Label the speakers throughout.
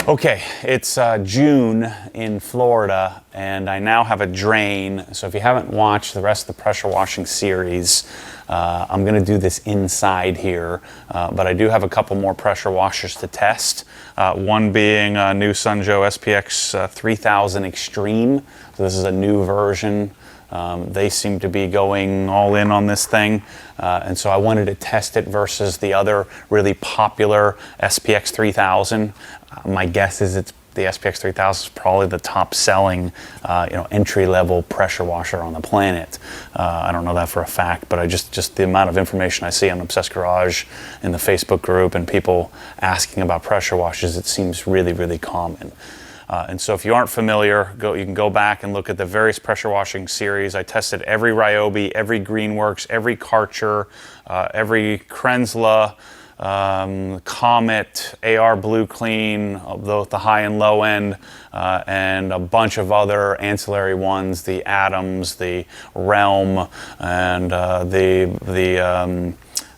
Speaker 1: Okay, it's June in Florida, and I now have a drain. So if you haven't watched the rest of the pressure washing series, I'm going to do this inside here, but I do have a couple more pressure washers to test. One being a new SunJoe SPX3000-XTREAM. So this is a new version. They seem to be going all in on this thing, and so I wanted to test it versus the other really popular SPX3000. My guess is the SPX3000 is probably the top selling entry-level pressure washer on the planet. I don't know that for a fact, but just the amount of information I see on Obsessed Garage in the Facebook group and people asking about pressure washers, it seems really, really common. And so if you aren't familiar, you can go back and look at the various pressure washing series. I tested every Ryobi, every Greenworks, every Karcher, every Krenzla, Comet, AR Blue Clean, both the high and low end, and a bunch of other ancillary ones, the Adams, the Realm, and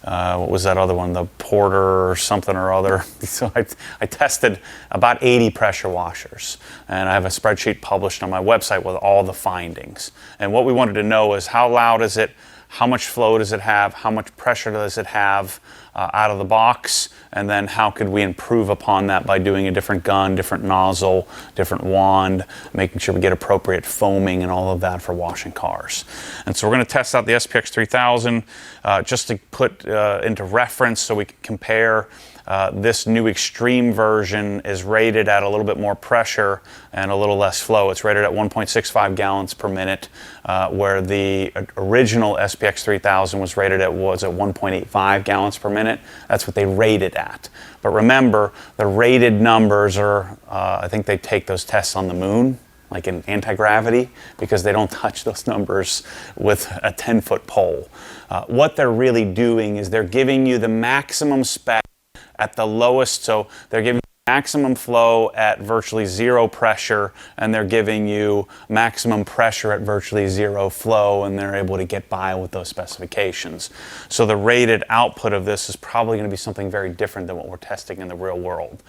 Speaker 1: what was that other one? The Porter or something or other. So I tested about 80 pressure washers, and I have a spreadsheet published on my website with all the findings. And what we wanted to know is how loud is it, how much flow does it have, how much pressure does it have out of the box, and then how could we improve upon that by doing a different gun, different nozzle, different wand, making sure we get appropriate foaming and all of that for washing cars. And so we're going to test out the SPX3000 just to put into reference so we can compare. This new XTREAM version is rated at a little bit more pressure and a little less flow. It's rated at 1.65 gallons per minute, where the original SPX3000 was rated at 1.85 gallons per minute. That's what they rated at. But remember, the rated numbers are, I think they take those tests on the moon, like in anti-gravity, because they don't touch those numbers with a 10-foot pole. What they're really doing is they're giving you the maximum spec at the lowest, so they're giving you maximum flow at virtually zero pressure, and they're giving you maximum pressure at virtually zero flow, and they're able to get by with those specifications. So the rated output of this is probably going to be something very different than what we're testing in the real world.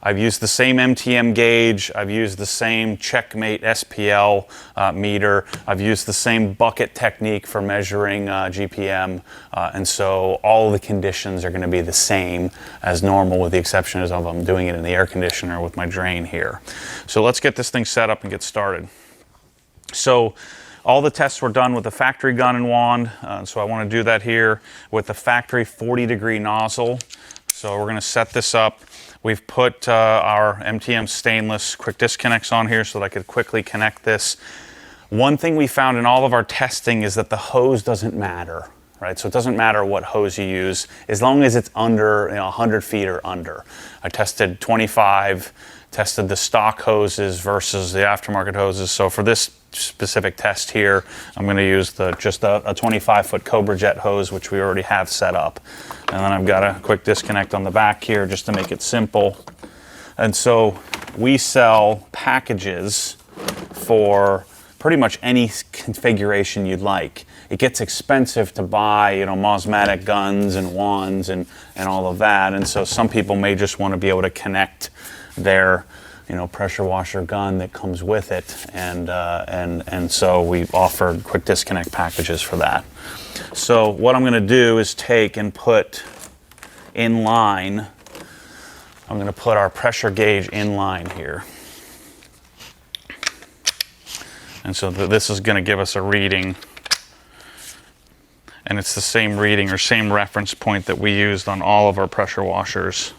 Speaker 1: I've used the same MTM gauge, I've used the same Checkmate SPL meter, I've used the same bucket technique for measuring GPM, and so all the conditions are going to be the same as normal, with the exception of I'm doing it in the air conditioner with my drain here. So let's get this thing set up and get started. So all the tests were done with the factory gun and wand, so I want to do that here with the factory 40-degree nozzle. So we're going to set this up. We've put our MTM stainless quick disconnects on here so that I could quickly connect this. One thing we found in all of our testing is that the hose doesn't matter, right? So it doesn't matter what hose you use, as long as it's under 100 feet or under. I tested 25, tested the stock hoses versus the aftermarket hoses. So for this specific test here, I'm going to use just a 25-foot Cobra Jet hose, which we already have set up. And then I've got a quick disconnect on the back here just to make it simple. And so we sell packages for pretty much any configuration you'd like. It gets expensive to buy, Mosmatic guns and wands and all of that. And so some people may just want to be able to connect their pressure washer gun that comes with it, and so we offered quick disconnect packages for that. So what I'm going to do is take and put in line, I'm going to put our pressure gauge in line here. And so this is going to give us a reading, and it's the same reading or same reference point that we used on all of our pressure washers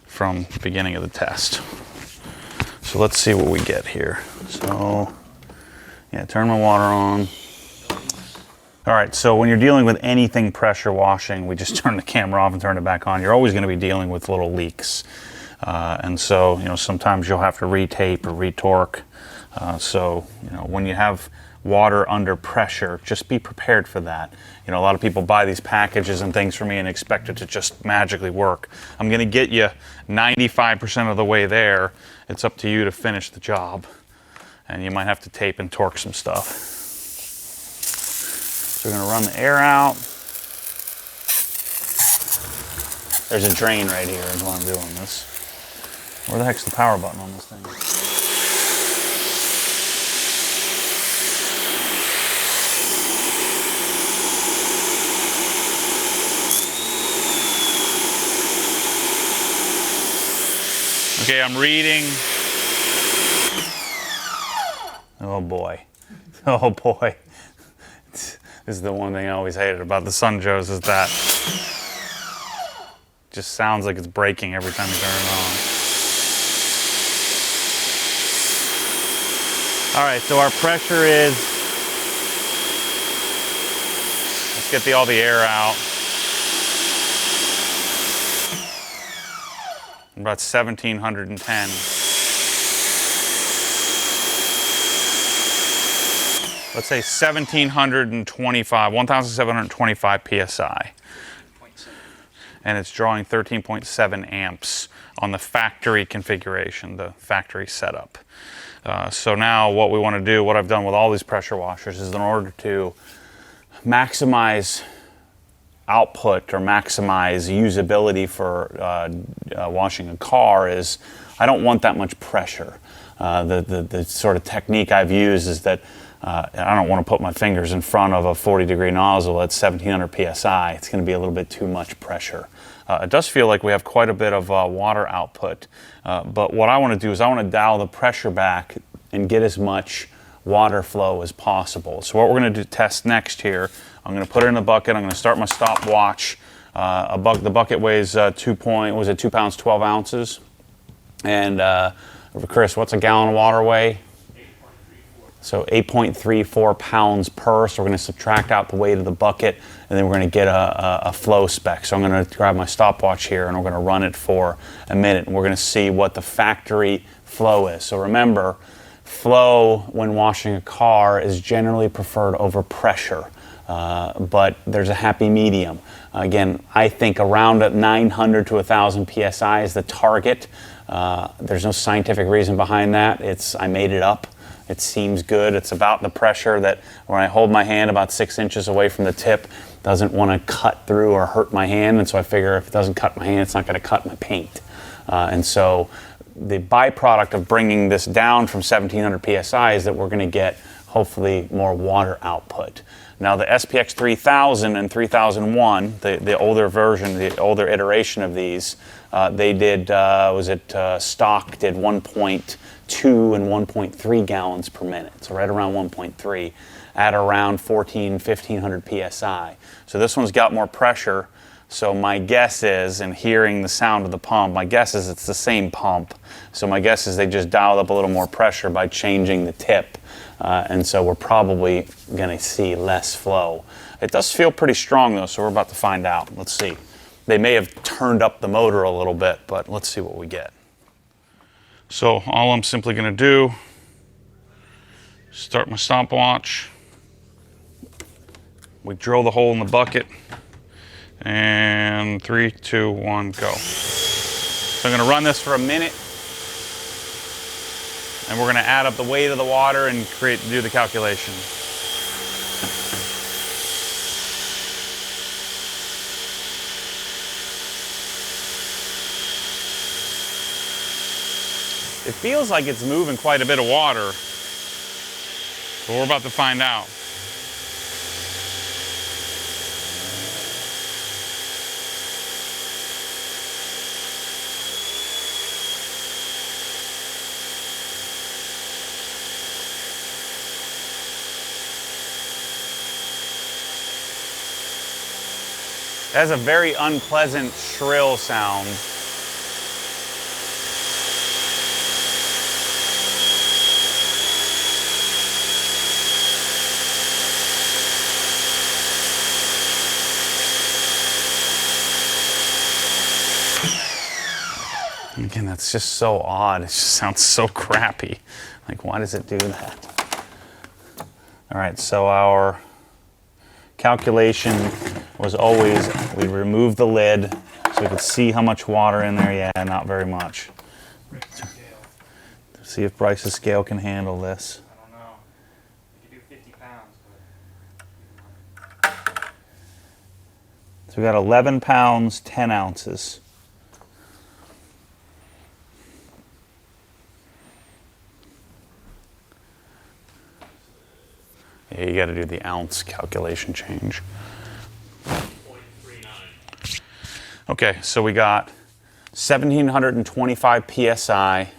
Speaker 1: from the beginning of the test. So let's see what we get here. So, yeah, turn my water on. All right, so when you're dealing with anything pressure washing, we just turn the camera off and turn it back on. You're always going to be dealing with little leaks. And so, sometimes you'll have to retape or retorque. So, when you have water under pressure, just be prepared for that. A lot of people buy these packages and things for me and expect it to just magically work. I'm going to get you 95% of the way there. It's up to you to finish the job, and you might have to tape and torque some stuff. So we're going to run the air out. There's a drain right here is what I'm doing this. Where the heck's the power button on this thing? Okay, I'm reading. Oh boy. Oh boy. This is the one thing I always hated about the SunJoes, is that it just sounds like it's breaking every time you turn it on. All right, so our pressure is, let's get all the air out. About 1,710. Let's say 1,725 PSI. And it's drawing 13.7 amps on the factory configuration, the factory setup. So now what we want to do, what I've done with all these pressure washers, is in order to maximize output or maximize usability for washing a car, is I don't want that much pressure. The sort of technique I've used is that I don't want to put my fingers in front of a 40-degree nozzle at 1,700 psi. It's going to be a little bit too much pressure. It does feel like we have quite a bit of water output, but what I want to do is I want to dial the pressure back and get as much water flow as possible. So what we're going to test next here, I'm going to put it in the bucket. I'm going to start my stopwatch. The bucket weighs 2 pounds 12 ounces. And Chris, what's a gallon of water weigh? So 8.34 pounds per. So we're going to subtract out the weight of the bucket, and then we're going to get a flow spec. So I'm going to grab my stopwatch here, and we're going to run it for a minute, and we're going to see what the factory flow is. So remember, flow when washing a car is generally preferred over pressure, but there's a happy medium. Again, I think around 900 to 1,000 psi is the target. There's no scientific reason behind that. I made it up. It seems good. It's about the pressure that when I hold my hand about 6 inches away from the tip, doesn't want to cut through or hurt my hand. And so I figure if it doesn't cut my hand, it's not going to cut my paint. And so the byproduct of bringing this down from 1,700 psi is that we're going to get hopefully more water output. Now the SPX3000 and 3001, the older version, the older iteration of these, they did, stock did 1.2 and 1.3 gallons per minute. So right around 1.3 at around 1,500 psi. So this one's got more pressure. So my guess is, and hearing the sound of the pump, my guess is it's the same pump. So my guess is they just dialed up a little more pressure by changing the tip. And so we're probably going to see less flow. It does feel pretty strong though, so we're about to find out. Let's see. They may have turned up the motor a little bit, but let's see what we get. So all I'm simply going to do, start my stopwatch. We drill the hole in the bucket. And 3, 2, 1, go. So I'm going to run this for a minute. And we're going to add up the weight of the water and do the calculation. It feels like it's moving quite a bit of water. But we're about to find out. It has a very unpleasant shrill sound. Again, that's just so odd. It just sounds so crappy. Like, why does it do that? All right, so our calculation was always, we remove the lid so we could see how much water in there. Yeah, not very much. See if Bryce's scale can handle this.
Speaker 2: I don't know. You could do 50 pounds.
Speaker 1: So we got 11 pounds, 10 ounces. Yeah, you got to do the ounce calculation change.
Speaker 2: 0.39.
Speaker 1: Okay, so we got 1,725 psi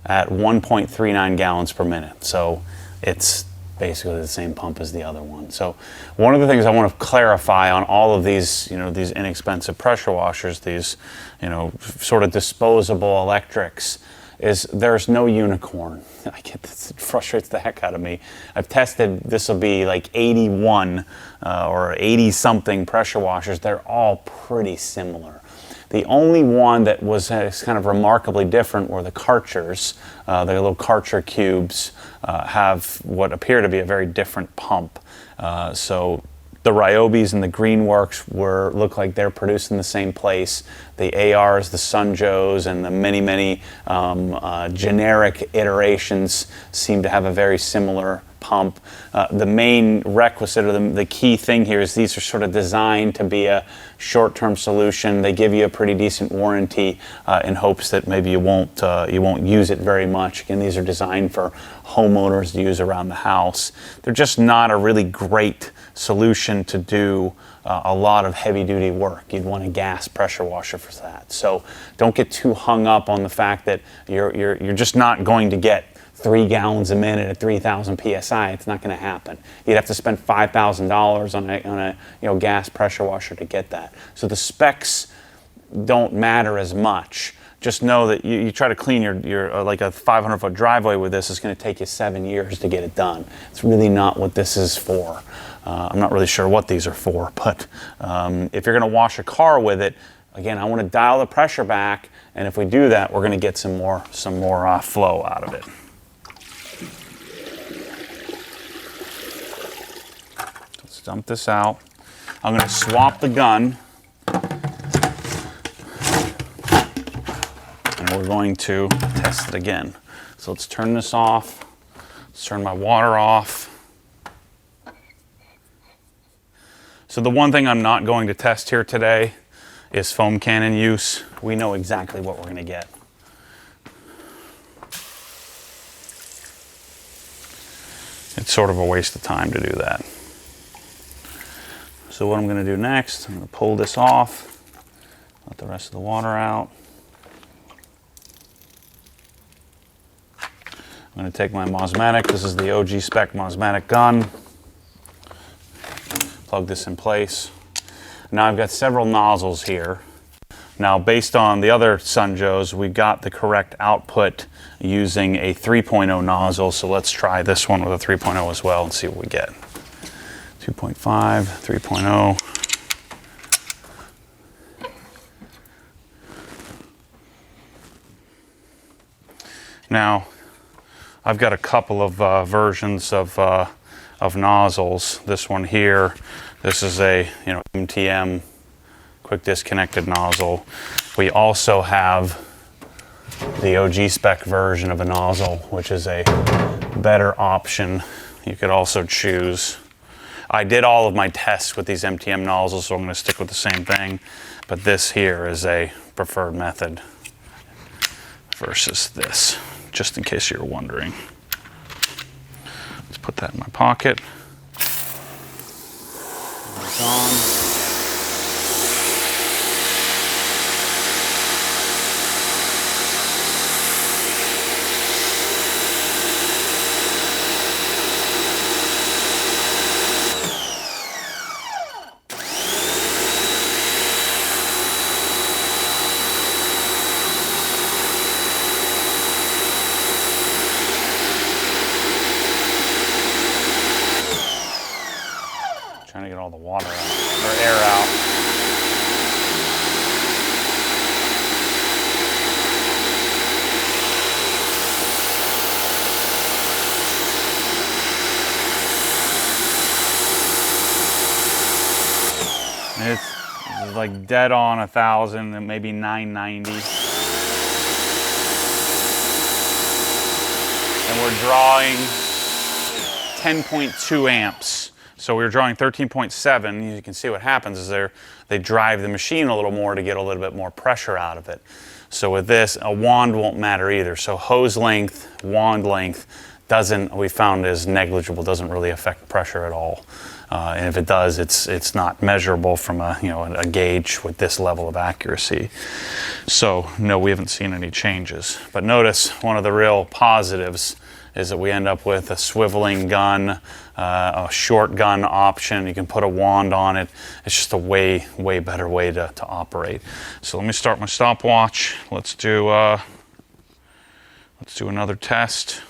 Speaker 1: at 1.39 gallons per minute. So it's basically the same pump as the other one. So one of the things I want to clarify on all of these, these inexpensive pressure washers, these, sort of disposable electrics, is there's no unicorn. I get this, it frustrates the heck out of me. I've tested, this will be like 81 or 80 something pressure washers. They're all pretty similar. The only one that was kind of remarkably different were the Karchers. The little Karcher cubes have what appear to be a very different pump. So the Ryobis and the Greenworks look like they're produced in the same place. The ARs, the SunJoes, and the many generic iterations seem to have a very similar pump. The main requisite or the key thing here is these are sort of designed to be a short-term solution. They give you a pretty decent warranty in hopes that maybe you won't use it very much. Again, these are designed for homeowners to use around the house. They're just not a really great solution to do a lot of heavy-duty work. You'd want a gas pressure washer for that. So don't get too hung up on the fact that you're just not going to get 3 gallons a minute at 3,000 psi. It's not going to happen. You'd have to spend $5,000 on a gas pressure washer to get that. So the specs don't matter as much. Just know that you try to clean your like a 500-foot driveway with this, it's going to take you 7 years to get it done. It's really not what this is for. I'm not really sure what these are for, but if you're going to wash a car with it, again, I want to dial the pressure back, and if we do that, we're going to get some more flow out of it. Let's dump this out. I'm going to swap the gun, and we're going to test it again. So let's turn this off. Let's turn my water off. So the one thing I'm not going to test here today is foam cannon use. We know exactly what we're going to get. It's sort of a waste of time to do that. So what I'm going to do next, I'm going to pull this off, let the rest of the water out. I'm going to take my Mosmatic. This is the OG spec Mosmatic gun. Plug this in place. Now I've got several nozzles here. Now based on the other SunJoes, we got the correct output using a 3.0 nozzle, so let's try this one with a 3.0 as well and see what we get. 2.5, 3.0. Now I've got a couple of versions of nozzles. This one here, this is a MTM quick disconnected nozzle. We also have the OG spec version of a nozzle, which is a better option. You could also choose. I did all of my tests with these MTM nozzles, so I'm going to stick with the same thing. But this here is a preferred method versus this, just in case you're wondering. Let's put that in my pocket. It's on. Trying to get all the water out, or air out. It's like dead on 1,000 and maybe 990. And we're drawing 10.2 amps. So we were drawing 13.7. You can see what happens is they drive the machine a little more to get a little bit more pressure out of it. So with this, a wand won't matter either. So hose length, wand length we found is negligible, doesn't really affect pressure at all. And if it does, it's not measurable from a gauge with this level of accuracy. So no, we haven't seen any changes. But notice one of the real positives is that we end up with a swiveling gun, a short gun option. You can put a wand on it. It's just a way better way to operate. So let me start my stopwatch. Let's do another test.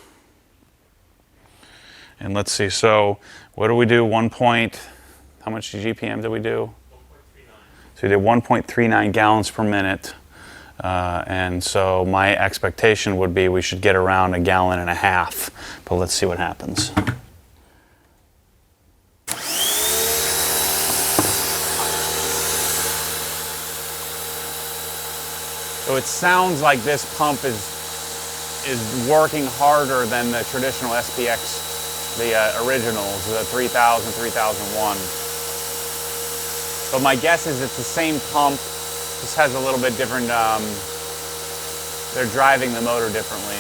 Speaker 1: And let's see, so what do we do? How much GPM did we do? 1.39. So we did 1.39 gallons per minute. And so my expectation would be we should get around 1.5 gallons. But let's see what happens. So it sounds like this pump is working harder than the traditional SPX. The originals, the 3000, 3001. But my guess is it's the same pump, just has a little bit different, they're driving the motor differently.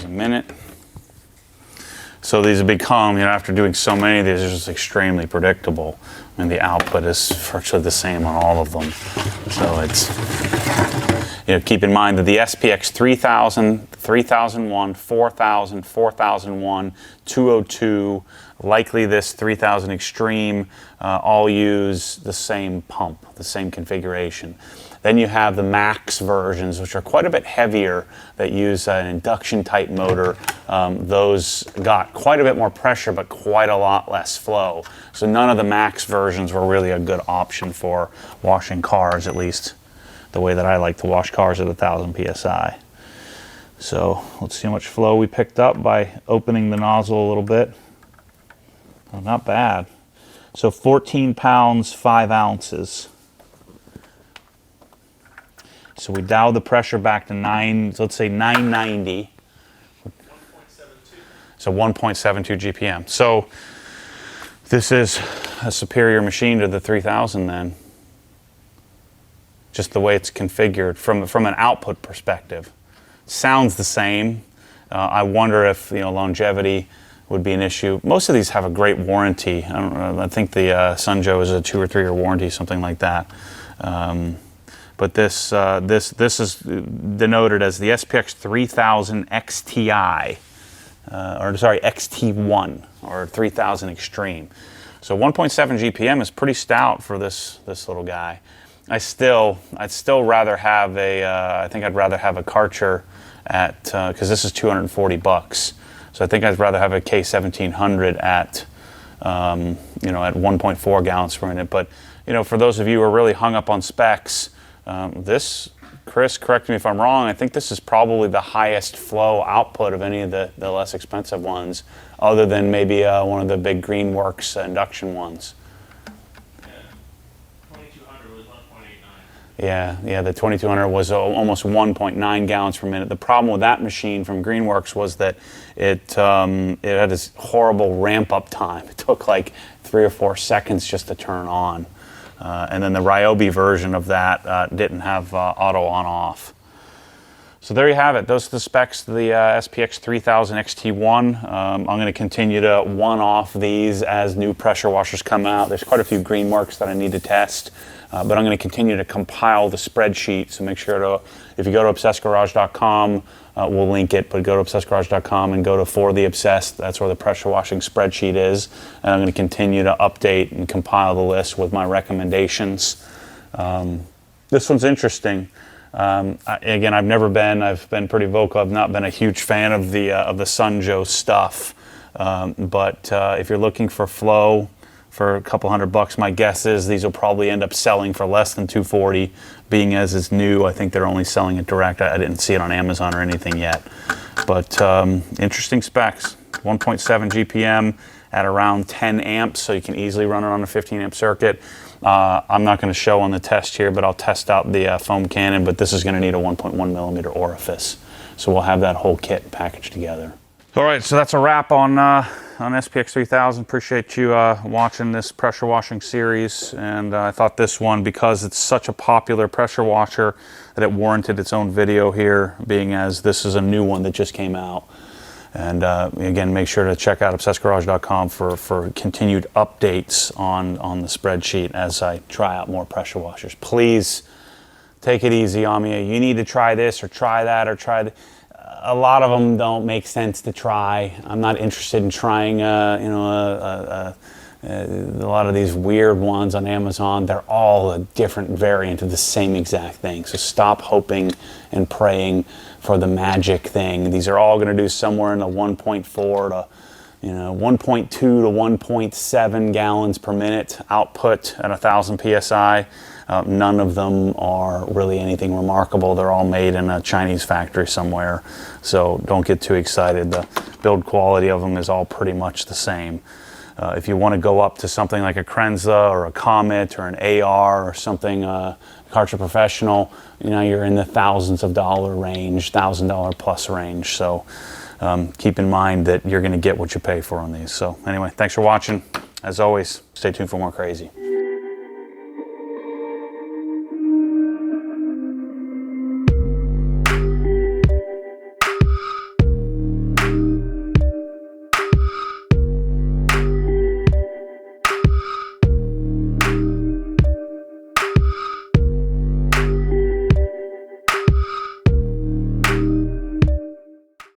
Speaker 1: Minute. So these have become, after doing so many of these, they're just extremely predictable. I mean, the output is virtually the same on all of them. So it's, keep in mind that the SPX 3000, 3001, 4000, 4001, 202, likely this 3000 Extreme, all use the same pump, the same configuration. Then you have the max versions, which are quite a bit heavier, that use an induction type motor. Those got quite a bit more pressure, but quite a lot less flow. So none of the max versions were really a good option for washing cars, at least the way that I like to wash cars at 1000 PSI. So let's see how much flow we picked up by opening the nozzle a little bit. Oh, not bad. So 14 pounds, 5 ounces. So we dial the pressure back to let's say 990.
Speaker 2: 1.72.
Speaker 1: So 1.72 GPM. So this is a superior machine to the 3000 then. Just the way it's configured from an output perspective. Sounds the same. I wonder if longevity would be an issue. Most of these have a great warranty. I think the SunJoe is a 2 or 3 year warranty, something like that. But this is denoted as the SPX 3000-XTI, XT1 or 3000 Extreme. So 1.7 GPM is pretty stout for this little guy. I'd still rather have I think I'd rather have a Karcher at because this is $240. So I think I'd rather have a K1700 at at 1.4 gallons per minute. But for those of you who are really hung up on specs. Chris, correct me if I'm wrong, I think this is probably the highest flow output of any of the less expensive ones, other than maybe one of the big Greenworks induction ones.
Speaker 2: Yeah, 2200 was 1.89.
Speaker 1: Yeah, the 2200 was almost 1.9 gallons per minute. The problem with that machine from Greenworks was that it had this horrible ramp-up time. It took like 3 or 4 seconds just to turn on. And then the Ryobi version of that didn't have auto on-off. So there you have it. Those are the specs of the SPX 3000-XT1. I'm going to continue to one-off these as new pressure washers come out. There's quite a few Greenworks that I need to test, but I'm going to continue to compile the spreadsheet. So make sure to, if you go to obsessgarage.com, we'll link it, but go to obsessgarage.com and go to For the Obsessed. That's where the pressure washing spreadsheet is. And I'm going to continue to update and compile the list with my recommendations. This one's interesting. Again, I've been pretty vocal. I've not been a huge fan of the SunJoe stuff. But if you're looking for flow, for a couple $100. My guess is these will probably end up selling for less than $240, being as it's new. I think they're only selling it direct. I didn't see it on Amazon or anything yet. But interesting specs. 1.7 GPM at around 10 amps, so you can easily run it on a 15 amp circuit. I'm not going to show on the test here, but I'll test out the foam cannon, but this is going to need a 1.1 millimeter orifice. So we'll have that whole kit packaged together. All right, so that's a wrap on SPX3000. Appreciate you watching this pressure washing series. And I thought this one, because it's such a popular pressure washer, that it warranted its own video here, being as this is a new one that just came out. And again, make sure to check out obsessedgarage.com for continued updates on the spreadsheet as I try out more pressure washers. Please take it easy on me. You need to try this or try that or try that. A lot of them don't make sense to try. I'm not interested in trying, a lot of these weird ones on Amazon. They're all a different variant of the same exact thing. So stop hoping and praying for the magic thing. These are all going to do somewhere in the 1.4 to 1.2 to 1.7 gallons per minute output at 1,000 psi. None of them are really anything remarkable. They're all made in a Chinese factory somewhere, so don't get too excited. The build quality of them is all pretty much the same. If you want to go up to something like a Krenza or a Comet or an AR or something, Karcher Professional, you're in the thousands of dollar range, $1,000 plus range. So keep in mind that you're going to get what you pay for on these. So anyway, thanks for watching. As always, stay tuned for more crazy.